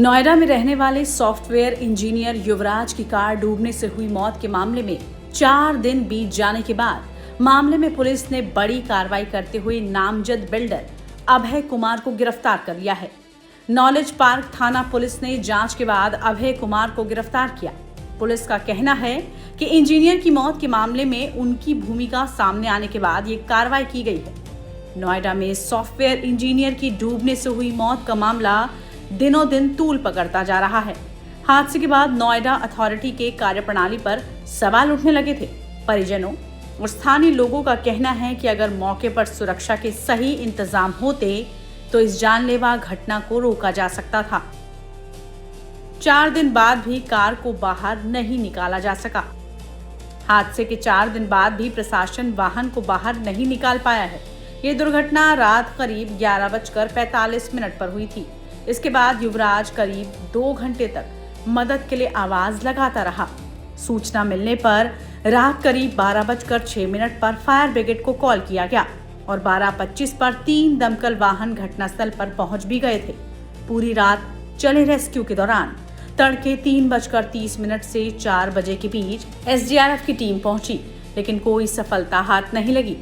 नोएडा में रहने वाले सॉफ्टवेयर इंजीनियर युवराज की कार डूबने से हुई मौत के मामले में 4 दिन बीत जाने के बाद मामले में पुलिस ने बड़ी कार्रवाई करते हुए नामजद बिल्डर अभय कुमार को गिरफ्तार कर लिया है। नॉलेज पार्क थाना पुलिस ने जांच के बाद अभय कुमार को गिरफ्तार किया। पुलिस का कहना है कि इंजीनियर की मौत के मामले में उनकी भूमिका सामने आने के बाद ये कार्रवाई की गई है। नोएडा में सॉफ्टवेयर इंजीनियर की डूबने से हुई मौत का मामला दिनों दिन तूल पकड़ता जा रहा है। हादसे के बाद नोएडा अथॉरिटी के कार्यप्रणाली पर सवाल उठने लगे थे। परिजनों और स्थानीय लोगों का कहना है कि अगर मौके पर सुरक्षा के सही इंतजाम होते तो इस जानलेवा घटना को रोका जा सकता था। 4 दिन बाद भी कार को बाहर नहीं निकाला जा सका। हादसे के 4 दिन बाद भी प्रशासन वाहन को बाहर नहीं निकाल पाया है। ये दुर्घटना रात करीब 11:45 पर हुई थी। इसके बाद युवराज करीब 2 घंटे तक मदद के लिए आवाज लगाता रहा। सूचना मिलने पर रात करीब 12:06 पर फायर ब्रिगेड को कॉल किया गया और 12:25 पर 3 दमकल वाहन घटनास्थल पर पहुंच भी गए थे। पूरी रात चले रेस्क्यू के दौरान तड़के 3:30 से 4 बजे के बीच एसडीआरएफ की टीम पहुंची, लेकिन कोई सफलता हाथ नहीं लगी।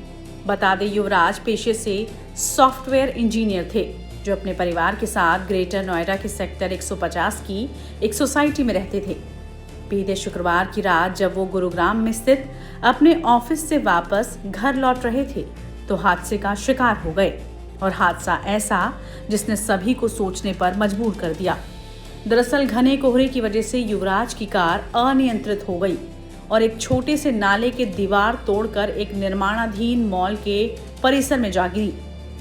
बता दें, युवराज पेशे से सॉफ्टवेयर इंजीनियर थे जो अपने परिवार के साथ ग्रेटर नोएडा के सेक्टर 150 की एक सोसाइटी में रहते थे। बीते शुक्रवार की रात जब वो गुरुग्राम में स्थित अपने ऑफिस से वापस घर लौट रहे थे तो हादसे का शिकार हो गए और हादसा ऐसा जिसने सभी को सोचने पर मजबूर कर दिया। दरअसल घने कोहरे की वजह से युवराज की कार अनियंत्रित हो गई और एक छोटे से नाले के दीवार तोड़कर एक निर्माणाधीन मॉल के परिसर में जा गिरी,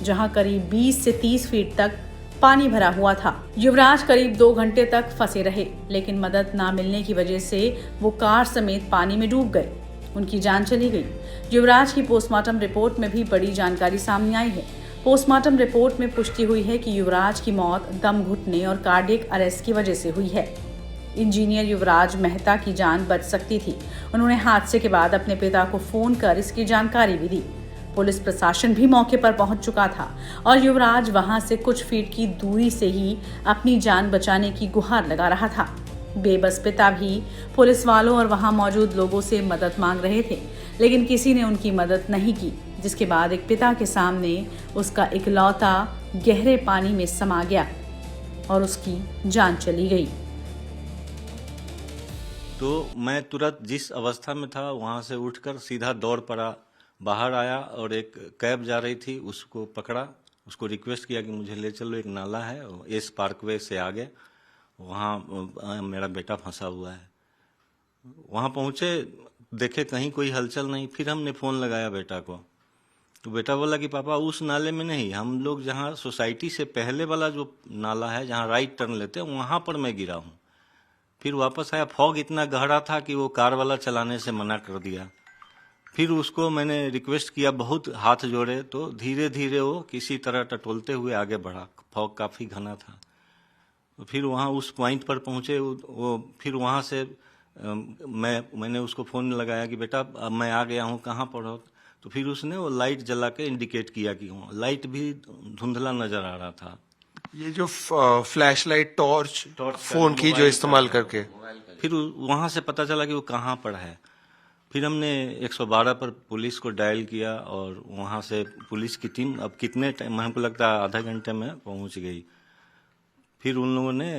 जहां करीब 20 से 30 फीट तक पानी भरा हुआ था। युवराज करीब 2 घंटे तक फंसे रहे, लेकिन मदद ना मिलने की वजह से वो कार समेत पानी में डूब गए। उनकी जान चली गई। युवराज की पोस्टमार्टम रिपोर्ट में भी बड़ी जानकारी सामने आई है। पोस्टमार्टम रिपोर्ट में पुष्टि हुई है कि युवराज की मौत दम घुटने और कार्डियक अरेस्ट की वजह से हुई है। इंजीनियर युवराज मेहता की जान बच सकती थी। उन्होंने हादसे के बाद अपने पिता को फोन कर इसकी जानकारी भी दी। पुलिस प्रशासन भी मौके पर पहुंच चुका था और युवराज वहां से कुछ फीट की दूरी से ही अपनी जान बचाने की गुहार लगा रहा था। बेबस पिता भी पुलिस वालों और वहां मौजूद लोगों से मदद मांग रहे थे, लेकिन किसी ने उनकी मदद नहीं की, जिसके बाद एक पिता के सामने उसका इकलौता गहरे पानी में समा गया और उसकी जान चली गई। तो मैं तुरंत जिस अवस्था में था वहां से उठकर सीधा दौड़ पड़ा, बाहर आया और एक कैब जा रही थी उसको पकड़ा, उसको रिक्वेस्ट किया कि मुझे ले चलो, एक नाला है एस पार्कवे से आगे, वहाँ मेरा बेटा फंसा हुआ है। वहाँ पहुँचे, देखे कहीं कोई हलचल नहीं। फिर हमने फ़ोन लगाया बेटा को, तो बेटा बोला कि पापा उस नाले में नहीं, हम लोग जहाँ सोसाइटी से पहले वाला जो नाला है जहाँ राइट टर्न लेते हैं वहाँ पर मैं गिरा हूँ। फिर वापस आया, फॉग इतना गहरा था कि वो कार वाला चलाने से मना कर दिया। फिर उसको मैंने रिक्वेस्ट किया, बहुत हाथ जोड़े, तो धीरे धीरे वो किसी तरह टटोलते हुए आगे बढ़ा। फॉग काफ़ी घना था। तो फिर वहाँ उस पॉइंट पर पहुँचे वो, फिर वहाँ से मैंने उसको फ़ोन लगाया कि बेटा अब मैं आ गया हूँ, कहाँ पर हो? तो फिर उसने वो लाइट जला के इंडिकेट किया कि हूँ। लाइट भी धुंधला नज़र आ रहा था। ये जो फ्लैश लाइट टॉर्च फोन की जो इस्तेमाल करके, फिर वहाँ से पता चला कि वो कहाँ पर है। फिर हमने 112 पर पुलिस को डायल किया और वहाँ से पुलिस की टीम अब कितने टाइम, हमको लगता है आधा घंटे में पहुँच गई। फिर उन लोगों ने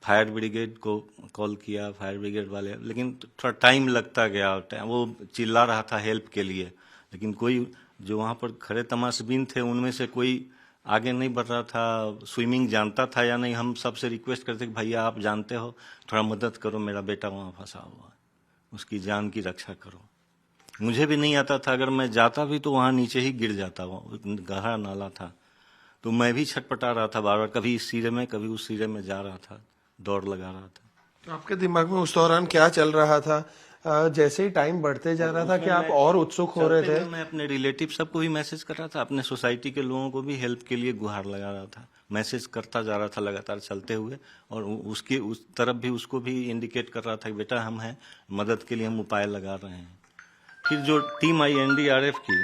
फायर ब्रिगेड को कॉल किया, फायर ब्रिगेड वाले, लेकिन थोड़ा टाइम लगता गया। वो चिल्ला रहा था हेल्प के लिए, लेकिन कोई जो वहाँ पर खड़े तमाशबीन थे उनमें से कोई आगे नहीं बढ़ रहा था। स्विमिंग जानता था या नहीं, हम सबसे रिक्वेस्ट करते कि भैया आप जानते हो, थोड़ा मदद करो, मेरा बेटा वहाँ फंसा हुआ है, उसकी जान की रक्षा करो। मुझे भी नहीं आता था, अगर मैं जाता भी तो वहाँ नीचे ही गिर जाता, वो गहरा नाला था। तो मैं भी छटपटा रहा था बार बार, कभी इस सिरे में कभी उस सिरे में जा रहा था, दौड़ लगा रहा था। तो आपके दिमाग में उस दौरान क्या चल रहा था? जैसे ही टाइम बढ़ते जा रहा था, क्या आप और उत्सुक हो रहे थे? मैं अपने रिलेटिव सबको भी मैसेज कर रहा था, अपने सोसाइटी के लोगों को भी हेल्प के लिए गुहार लगा रहा था, मैसेज करता जा रहा था लगातार चलते हुए, और उसकी उस तरफ भी उसको भी इंडिकेट कर रहा था कि बेटा हम हैं, मदद के लिए हम उपाय लगा रहे हैं। फिर जो टीम आई एनडीआरएफ की,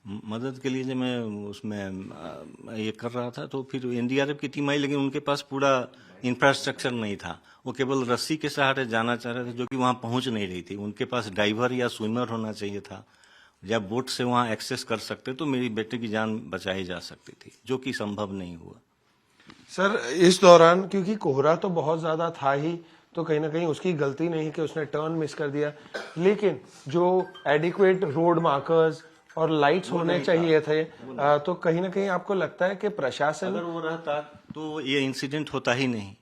मदद के लिए जब मैं उसमें ये कर रहा था तो फिर एनडीआरएफ की टीम आई, लेकिन उनके पास पूरा इंफ्रास्ट्रक्चर नहीं था। वो केवल रस्सी के सहारे जाना चाह रहे थे, जो कि वहाँ पहुँच नहीं रही थी। उनके पास डाइवर या स्विमर होना चाहिए था, या बोट से वहाँ एक्सेस कर सकते तो मेरी बेटे की जान बचाई जा सकती थी, जो कि संभव नहीं हुआ। सर इस दौरान क्योंकि कोहरा तो बहुत ज्यादा था ही, तो कहीं ना कहीं उसकी गलती नहीं कि उसने टर्न मिस कर दिया, लेकिन जो एडिक्वेट रोड मार्कर्स और लाइट्स होने चाहिए थे, तो कहीं ना कहीं आपको लगता है कि प्रशासन, अगर वो रहता तो ये इंसिडेंट होता ही नहीं।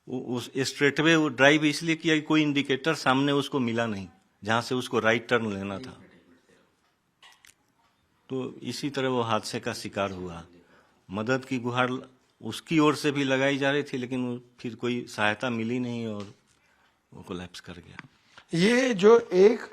उस स्ट्रेटवे वो ड्राइव इसलिए किया कि कोई इंडिकेटर सामने उसको मिला नहीं जहां से उसको राइट टर्न लेना था, तो इसी तरह वो हादसे का शिकार हुआ। मदद की गुहार उसकी ओर से भी लगाई जा रही थी, लेकिन वो फिर कोई सहायता मिली नहीं और वो कोलैप्स कर गया। ये जो एक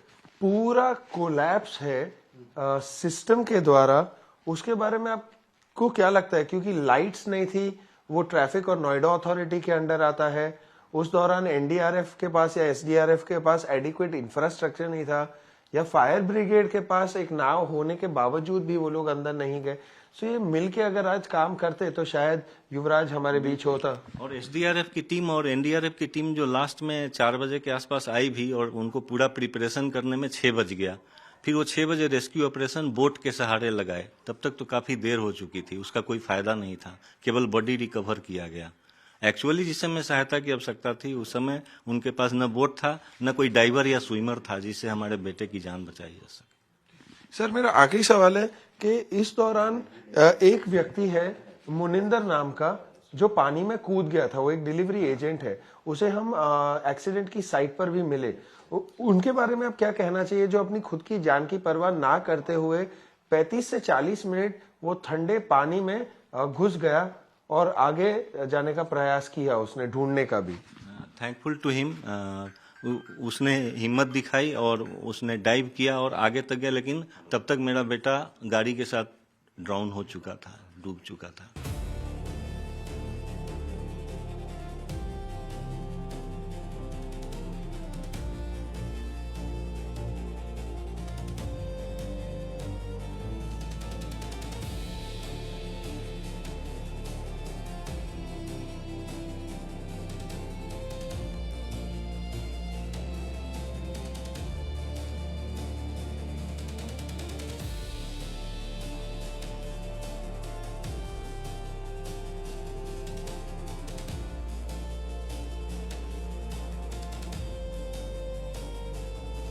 पूरा कोलैप्स है सिस्टम के द्वारा, उसके बारे में आपको क्या लगता है? क्योंकि लाइट्स नहीं थी, वो ट्रैफिक और नोएडा अथॉरिटी के अंडर आता है। उस दौरान एनडीआरएफ के पास या एसडीआरएफ के पास एडिक्वेट इंफ्रास्ट्रक्चर नहीं था, या फायर ब्रिगेड के पास एक नाव होने के बावजूद भी वो लोग अंदर नहीं गए। सो ये मिलके अगर आज काम करते तो शायद युवराज हमारे बीच होता। और एसडीआरएफ की टीम और एनडीआरएफ की टीम जो लास्ट में 4 बजे के आसपास आई भी, और उनको पूरा प्रिपरेशन करने में 6 बज गया। फिर वो 6 बजे रेस्क्यू ऑपरेशन बोट के सहारे लगाए, तब तक तो काफी देर हो चुकी थी, उसका कोई फायदा नहीं था, केवल बॉडी रिकवर किया गया। एक्चुअली जिस समय सहायता की आवश्यकता थी उस समय उनके पास न बोट था, न कोई डाइवर या स्विमर था जिससे हमारे बेटे की जान बचाई जा सके। सर मेरा आखिरी सवाल है कि इस दौरान एक व्यक्ति है मुनिंदर नाम का, जो पानी में कूद गया था, वो एक डिलीवरी एजेंट है, उसे हम एक्सीडेंट की साइट पर भी मिले। उनके बारे में आप क्या कहना चाहिए, जो अपनी खुद की जान की परवाह ना करते हुए 35 से 40 मिनट वो ठंडे पानी में घुस गया और आगे जाने का प्रयास किया, उसने ढूंढने का भी। थैंकफुल टू हिम, उसने हिम्मत दिखाई और उसने डाइव किया और आगे तक गया, लेकिन तब तक मेरा बेटा गाड़ी के साथ ड्राउन हो चुका था, डूब चुका था।